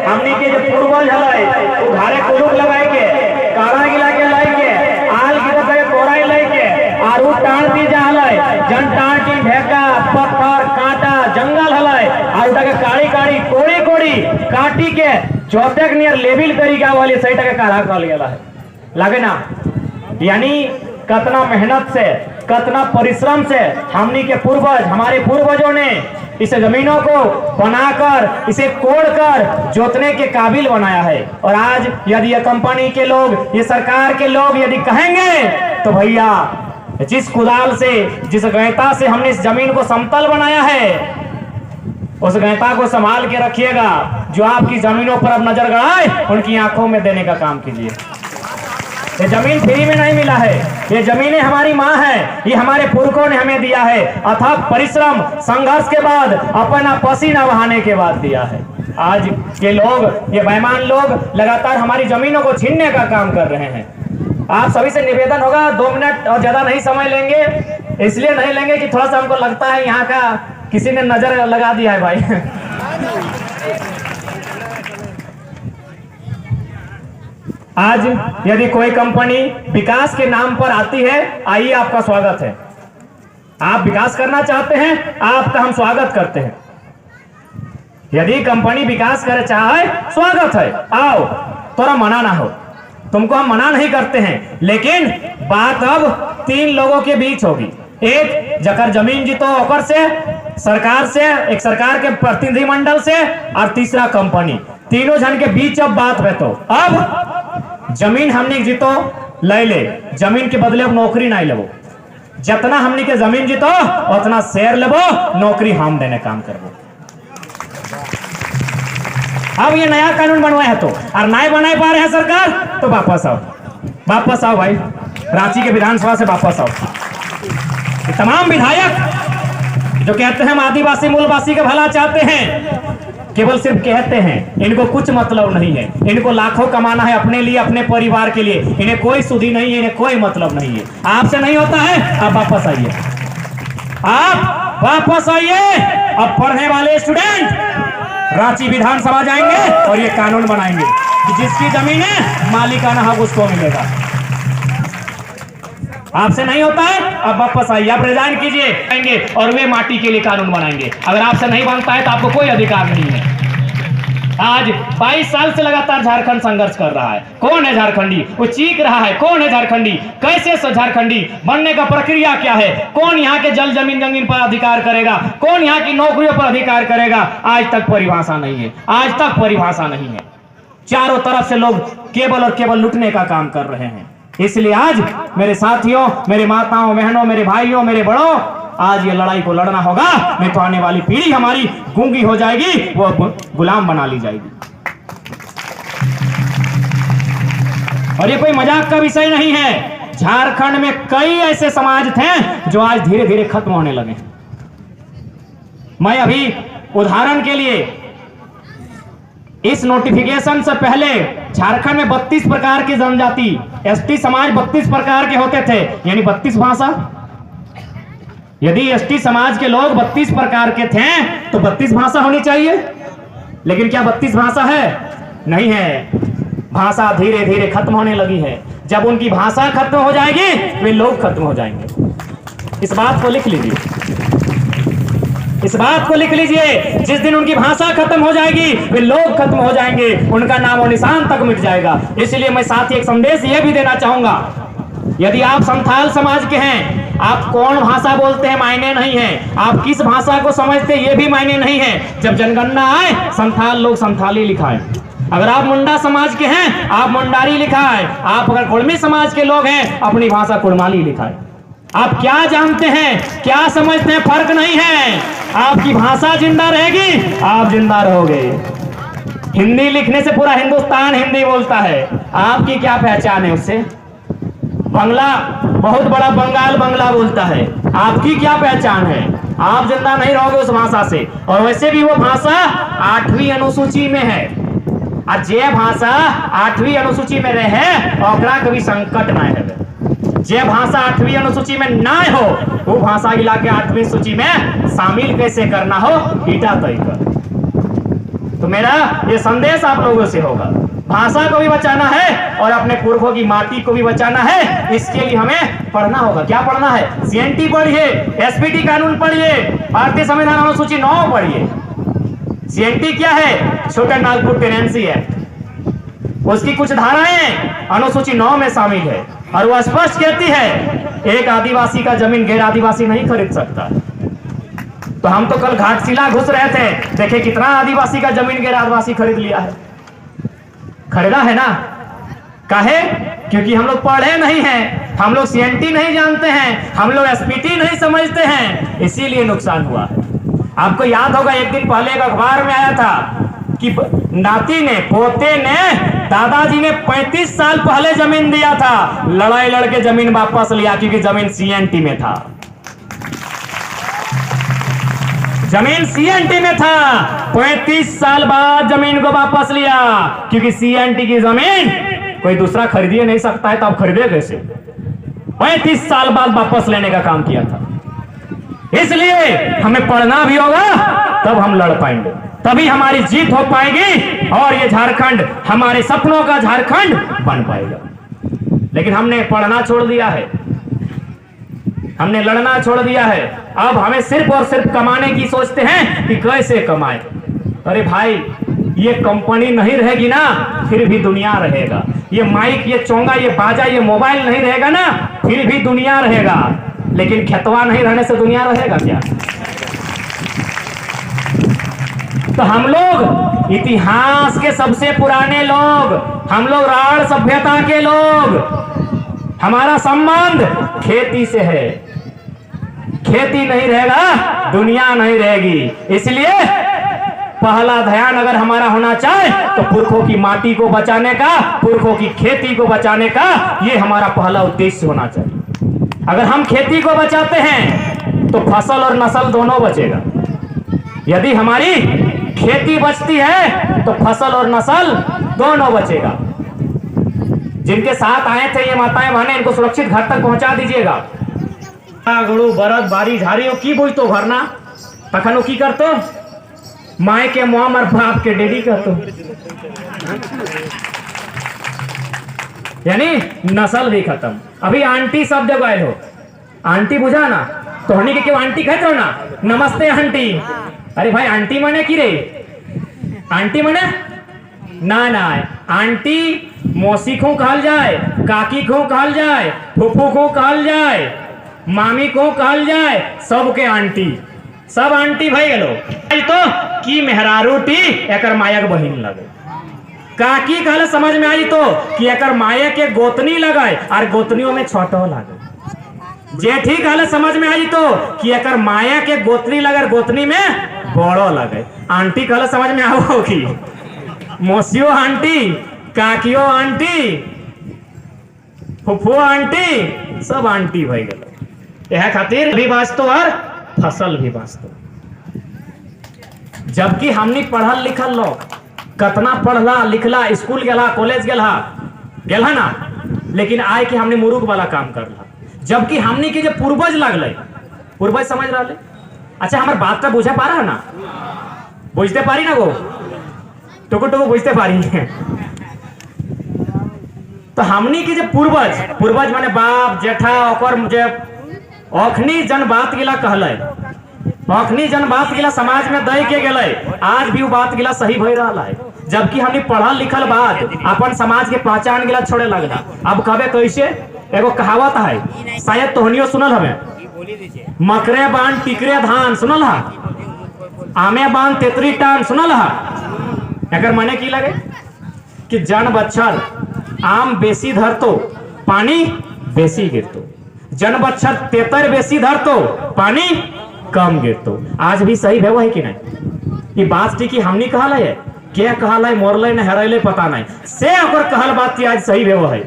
हमनी के जो पूर्वज हलै वो घरे कुलुक लगाई के काड़ा गिला के लाई के आल की तरह कोराई लाई के और वो टांटी जा हलै जन टांटी ढेका पत्थर कांटा जंगल हलै और उठा के काड़ी काड़ी कोड़ी कोड़ी काटी के जोतेक नियर लेबिल करी के वाली सही टके काढ़ा कर लिया है लगे ना। यानी कितना मेहनत से कितना परिश्रम से हमनी के पूर्वज हमारे पूर्वजों ने इस जमीनों को बनाकर इसे कोड़कर जोतने के काबिल बनाया है। और आज यदि ये कंपनी के लोग ये सरकार के लोग यदि कहेंगे तो भैया जिस कुदाल से जिस गैता से हमने इस जमीन को समतल बनाया है उस गैता को संभाल के रखिएगा। जो आपकी जमीनों पर अब नजर गड़ाए उनकी आंखों में देने का काम कीजिए। ये जमीन फ्री में नहीं मिला है, ये जमीनें हमारी माँ है, ये हमारे पुरखों ने हमें दिया है अथक परिश्रम संघर्ष के बाद अपना पसीना बहाने के बाद दिया है। आज के लोग ये बेईमान लोग लगातार हमारी जमीनों को छीनने का काम कर रहे हैं। आप सभी से निवेदन होगा 2 मिनट और ज्यादा नहीं समय लेंगे, इसलिए नहीं लेंगे कि थोड़ा सा हमको लगता है यहाँ का किसी ने नजर लगा दिया है भाई। आज यदि कोई कंपनी विकास के नाम पर आती है, आइए आपका स्वागत है। आप विकास करना चाहते हैं, आपका हम स्वागत करते हैं। यदि कंपनी विकास करे चाहे स्वागत है, आओ, थोड़ा मना ना हो, तुमको हम मना नहीं करते हैं। लेकिन बात अब 3 लोगों के बीच होगी, एक जकर जमीन जीतो ओकर से, सरकार से, एक सरकार के प्रतिनिधि मंडल से, और तीसरा कंपनी। तीनों जन के बीच अब बात है। तो अब जमीन हमने जीतो ले ले, जमीन के बदले अब नौकरी नहीं लेबो। जितना हमने के जमीन जीतो उतना शेयर लेबो, नौकरी हम देने काम करबो। अब ये नया कानून बनवाए है तो और नहीं बनाए पा रहे हैं सरकार, तो वापस आओ, वापस आओ भाई, रांची के विधानसभा से वापस आओ। तमाम विधायक जो कहते हैं हम आदिवासी मूलवासी का भला चाहते हैं, केवल सिर्फ कहते हैं, इनको कुछ मतलब नहीं है। इनको लाखों कमाना है अपने लिए, अपने परिवार के लिए, इन्हें कोई सुधी नहीं है, इन्हें कोई मतलब नहीं है। आपसे नहीं होता है, आप वापस आइए, आप वापस आइए। अब पढ़ने वाले स्टूडेंट रांची विधानसभा जाएंगे और ये कानून बनाएंगे कि जिसकी जमीन है मालिकाना हक उसको मिलेगा। आपसे नहीं होता है, अब वापस आइए, आप रिजाइन कीजिए और वे माटी के लिए कानून बनाएंगे। अगर आपसे नहीं बनता है तो आपको कोई अधिकार नहीं है। आज 22 साल से लगातार झारखंड संघर्ष कर रहा है। कौन है झारखंडी? वो चीख रहा है, कौन है झारखंडी? कैसे झारखंडी बनने का प्रक्रिया क्या है? कौन यहाँ के जल जमीन पर अधिकार करेगा? कौन यहाँ की नौकरियों पर अधिकार करेगा? आज तक परिभाषा नहीं है, आज तक परिभाषा नहीं है। चारों तरफ से लोग केवल और केवल लूटने का काम कर रहे हैं। इसलिए आज मेरे साथियों, मेरे माताओं बहनों, मेरे भाइयों, मेरे बड़ों, आज ये लड़ाई को लड़ना होगा। नहीं तो आने वाली पीढ़ी हमारी गूंगी हो जाएगी, वो गुलाम बना ली जाएगी। और ये कोई मजाक का विषय नहीं है। झारखंड में कई ऐसे समाज थे जो आज धीरे धीरे खत्म होने लगे। मैं अभी उदाहरण के लिए, इस नोटिफिकेशन से पहले झारखंड में 32 प्रकार की जनजाति, एसटी समाज 32 प्रकार के होते थे, यानी 32 भाषा। यदि एसटी समाज के लोग 32 प्रकार के थे तो 32 भाषा होनी चाहिए। लेकिन क्या 32 भाषा है? नहीं है। भाषा धीरे धीरे खत्म होने लगी है। जब उनकी भाषा खत्म हो जाएगी, वे लोग खत्म हो जाएंगे। इस बात को लिख लीजिए, इस बात को लिख लीजिए। जिस दिन उनकी भाषा खत्म हो जाएगी, वे लोग खत्म हो जाएंगे, उनका नाम और निशान तक मिट जाएगा। इसलिए मैं साथ ही एक संदेश ये भी देना चाहूंगा, यदि आप संथाल समाज के हैं, आप कौन भाषा बोलते हैं मायने नहीं है, आप किस भाषा को समझते हैं ये भी मायने नहीं है। जब जनगणना आए, संथाल लोग संथाली लिखाएं। अगर आप मुंडा समाज के हैं, आप मुंडारी लिखाएं। आप अगर कुड़मी समाज के लोग हैं, अपनी भाषा कुड़माली लिखाएं। आप क्या जानते हैं, क्या समझते हैं, फर्क नहीं है। आपकी भाषा जिंदा रहेगी, आप जिंदा रहोगे। हिंदी लिखने से पूरा हिंदुस्तान हिंदी बोलता है, आपकी क्या पहचान है उससे? बंगला, बहुत बड़ा बंगाल बंगला बोलता है, आपकी क्या पहचान है? आप जिंदा नहीं रहोगे उस भाषा से। और वैसे भी वो भाषा 8वीं अनुसूची में है। और जे भाषा 8वीं अनुसूची में रहे, ओकरा कभी संकट ना है। जे भाषा 8वीं अनुसूची में ना हो, वो भाषा इला के 8वीं सूची में शामिल कैसे करना हो, ईटा तय कर। तो मेरा ये संदेश आप लोगों से होगा, भाषा को भी बचाना है और अपने पुरखों की माटी को भी बचाना है। इसके लिए हमें पढ़ना होगा। क्या पढ़ना है? सीएनटी पढ़िए, एसपीटी कानून पढ़िए, भारतीय संविधान अनुसूची 9 पढ़िए। सीएनटी क्या है? छोटा नागपुर टेनेंसी एक्ट, उसकी कुछ धाराएं अनुसूची 9 में शामिल है और वह स्पष्ट कहती है एक आदिवासी का जमीन गैर आदिवासी नहीं खरीद सकता। तो हम तो कल घाटशिला घुस रहे थे, देखे कितना आदिवासी का जमीन गैर आदिवासी खरीद लिया है। खरीदा है ना? काहे? क्योंकि हम लोग पढ़े नहीं हैं, हम लोग सीएनटी नहीं जानते हैं, हम लोग एसपीटी नहीं समझते हैं, इसीलिए नुकसान हुआ है। आपको याद होगा एक दिन पहले एक अखबार में आया था कि नाती ने, पोते ने, दादाजी ने 35 साल पहले जमीन दिया था, लड़ाई लड़के जमीन वापस लिया क्योंकि जमीन सीएनटी में था। जमीन सीएनटी में था, 35 साल बाद जमीन को वापस लिया क्योंकि सीएनटी की जमीन कोई दूसरा खरीद ही नहीं सकता है, तो आप खरीदे कैसे? 35 साल बाद वापस लेने का काम किया था। इसलिए हमें पढ़ना भी होगा, तब हम लड़ पाएंगे, तभी हमारी जीत हो पाएगी और ये झारखंड हमारे सपनों का झारखंड बन पाएगा। लेकिन हमने पढ़ना छोड़ दिया है, हमने लड़ना छोड़ दिया है। अब हमें सिर्फ और सिर्फ कमाने की सोचते हैं कि कैसे कमाए। अरे भाई, ये कंपनी नहीं रहेगी ना, फिर भी दुनिया रहेगा। ये माइक, ये चोंगा, ये बाजा, ये मोबाइल नहीं रहेगा ना, फिर भी दुनिया रहेगा। लेकिन खेतवा नहीं रहने से दुनिया रहेगा क्या? तो हम लोग इतिहास के सबसे पुराने लोग, हम लोग राढ़ सभ्यता के लोग, हमारा संबंध खेती से है। खेती नहीं रहेगा, दुनिया नहीं रहेगी। इसलिए पहला ध्यान अगर हमारा होना चाहे तो पुरखों की माटी को बचाने का, पुरखों की खेती को बचाने का, ये हमारा पहला उद्देश्य होना चाहिए। अगर हम खेती को बचाते हैं तो फसल और नस्ल दोनों बचेगा। यदि हमारी खेती बचती है तो फसल और नस्ल दोनों बचेगा। जिनके साथ आए थे ये माताएं बहनें, इनको सुरक्षित घर तक पहुंचा दीजिएगा। गड़ू बरद बारी झाड़ी की बुझ तो भरना तखनो की करतो, माए के मुआम और बाप के डेडी करतो, यानी नस्ल भी खत्म। अभी आंटी शब्द गए हो, आंटी बुझा ना, तो हनी के क्यों आंटी कहते हो ना, नमस्ते आंटी। अरे भाई, आंटी मने की रे? आंटी मने ना ना, आंटी मौसी को कहल जाए, काकी को कहल जाए, फूफू को कहल जाए, मामी को कहल जाए, सबके आंटी, सब आंटी भाई गलो। तो की मेहरारूटी एकर मायक बहिन लगे। काकी कहले समझ में आई तो कि एकर माये के गोतनी लगाए और गोतनियों में छोटो लगे। जेठी कहले समझ में आई तो कि एकर माया के गोतनी लगे, गोतनी में बड़ो लगे। आंटी कहले समझ में आओ कि मौसियो आंटी, काकियो आंटी, फुफुओ आंटी, सब आंटी भाई गलो। यह खातिर भी वास्तव और फसल भी वास्तव। जबकि हमने पढ़ल लिखल लोग कतना पढ़ला लिखला, स्कूल गेला, कॉलेज गेला ना, लेकिन आए कि हमने मुरुख वाला काम करला। जबकि हमने के जो पूर्वज लगले, पूर्वज समझ रहा ले। अच्छा, हमारे बात का बुझे पा रहा ना? बुझते पारी ना? वो टुकु टुकु बुझते पारी। तो हमनी के जो पूर्वज माने बाप जेठा, और जे अखनी जन बात गिला कहले, अखनी जन बात गिला समाज में दे के गेले, आज भी वो बात गिला सही भई रहा है। जबकि हमने पढ़ल लिखल बात अपन समाज के पहचान गिला छोड़े लगला। अब कबे कैसे? एगो कहावत है, शायद तोहनियो सुनल हमें, मकरे बांध टिकरे धान सुनल हा, आमे बांध तेतरी टान सुनल हा। एकर माने की लगे कि जन बच्छर आम बेसी धरतो, पानी बेसी गिरतो, जन बच्छर तेतर बेसी धरतो, पानी कम गिरतो। आज भी सही भेव है कि नहीं? ये बात थी कि हमनी कहल है, क्या कहल है, मोरले न हेरले पता नहीं से अगर कहल बात थी आज सही भेव है।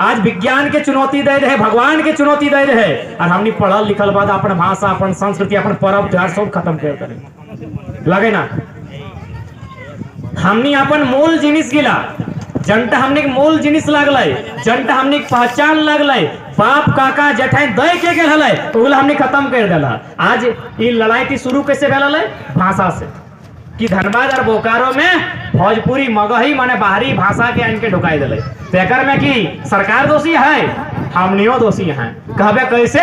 आज विज्ञान के चुनौती दे रहे, भगवान के चुनौती दे रहे, और हमनी पढ़ल लिखल बाद अपन भाषा, अपन संस्कृति, अपन पर्व त्योहार सब खत्म कर करे लगे ना। हमनी अपन मूल जिनिस गिला, जनता हमने मूल जिनिस लगल, जनता हमने पहचान लगल, बाप काका जेठाई दे के गेल है, तो हमने खत्म कर दिला। आज ये लड़ाई की शुरू कैसे भेल है? भाषा से। कि धनबाद और बोकारो में भोजपुरी मगही माने बाहरी भाषा के इनके ढुकाई दिले। तो एकर में कि सरकार दोषी है, हमनियो दोषी हैं। कहबे कैसे